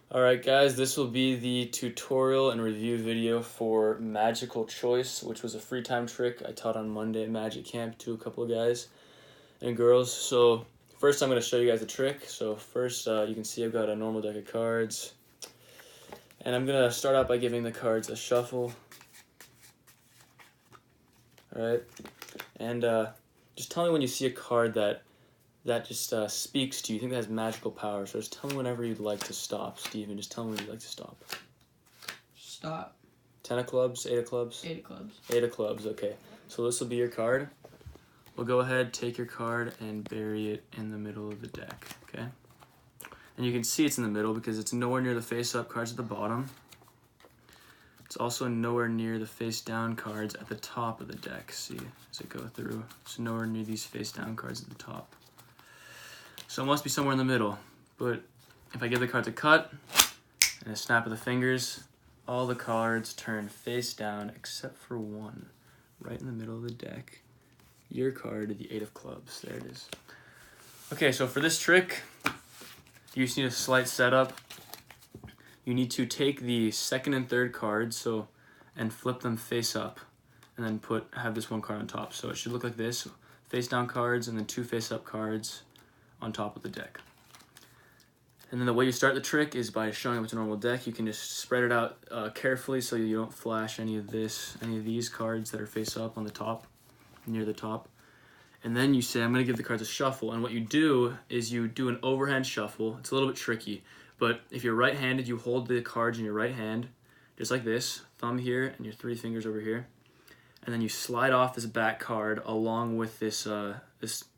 Alright guys, this will be the tutorial and review video for Magical Choice, which was a free time trick I taught on Monday at Magic Camp to a couple of guys and girls. So first I'm going to show you guys the trick. So first you can see I've got a normal deck of cards. And I'm going to start out by giving the cards a shuffle. Alright, and just tell me when you see a card that just speaks to you. You think that has magical power. So just tell me whenever you'd like to stop, Steven. Just tell me when you'd like to stop. Stop. 10 of clubs, 8 of clubs? 8 of clubs. 8 of clubs, okay. So this will be your card. Well, go ahead, take your card and bury it in the middle of the deck, okay? And you can see it's in the middle because it's nowhere near the face-up cards at the bottom. It's also nowhere near the face-down cards at the top of the deck. See, as I go through, it's nowhere near these face-down cards at the top. So it must be somewhere in the middle. But if I give the cards a cut and a snap of the fingers, all the cards turn face down except for one, right in the middle of the deck. Your card, the 8 of clubs. There it is. Okay, so for this trick, you just need a slight setup. You need to take the second and third cards and flip them face up, and then have this one card on top. So it should look like this: face down cards and then 2 face up cards on top of the deck. And then the way you start the trick is by showing up with a normal deck. You can just spread it out carefully so you don't flash any of these cards that are face up on the top, near the top. And then you say, I'm going to give the cards a shuffle. And what you do is you do an overhand shuffle. It's a little bit tricky, but if you're right-handed, you hold the cards in your right hand, just like this, thumb here and your 3 fingers over here. And then you slide off this back card along with this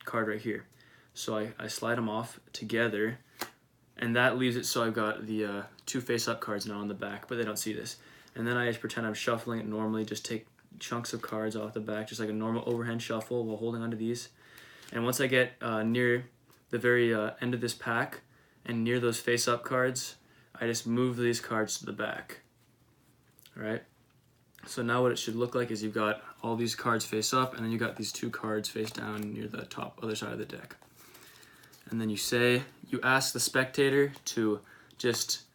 card right here. So I slide them off together, and that leaves it so I've got the 2 face-up cards now on the back, but they don't see this. And then I just pretend I'm shuffling it normally, just take chunks of cards off the back, just like a normal overhand shuffle while holding onto these. And once I get near the very end of this pack and near those face-up cards, I just move these cards to the back. All right? So now what it should look like is you've got all these cards face up, and then you got these 2 cards face down near the other side of the deck. And then you ask the spectator to just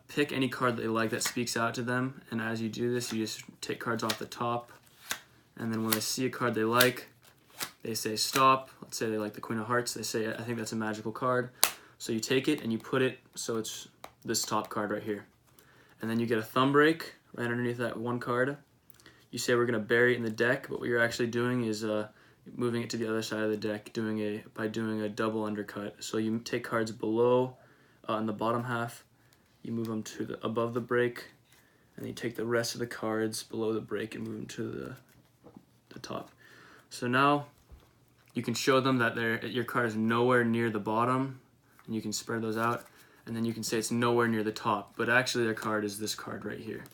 pick any card that they like that speaks out to them. And as you do this, you just take cards off the top. And then when they see a card they like, they say stop. Let's say they like the Queen of Hearts. They say, I think that's a magical card. So you take it and you put it so it's this top card right here. And then you get a thumb break right underneath that one card. You say we're going to bury it in the deck, but what you're actually doing is moving it to the other side of the deck by doing a double undercut. So you take cards below in the bottom half, you move them to above the break, and then you take the rest of the cards below the break and move them to the top. So now you can show them that your card is nowhere near the bottom, and you can spread those out, and then you can say it's nowhere near the top, but actually their card is this card right here.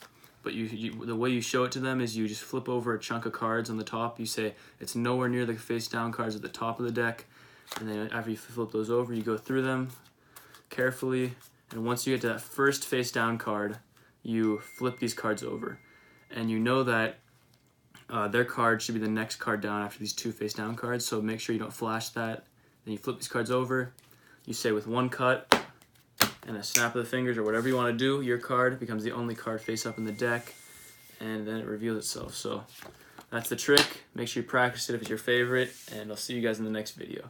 But the way you show it to them is you just flip over a chunk of cards on the top. You say it's nowhere near the face down cards at the top of the deck. And then after you flip those over, you go through them carefully. And once you get to that first face down card, you flip these cards over. And you know that their card should be the next card down after these 2 face down cards. So make sure you don't flash that. Then you flip these cards over. You say with one cut and a snap of the fingers or whatever you want to do, your card becomes the only card face up in the deck, and then it reveals itself. So that's the trick. Make sure you practice it if it's your favorite, and I'll see you guys in the next video.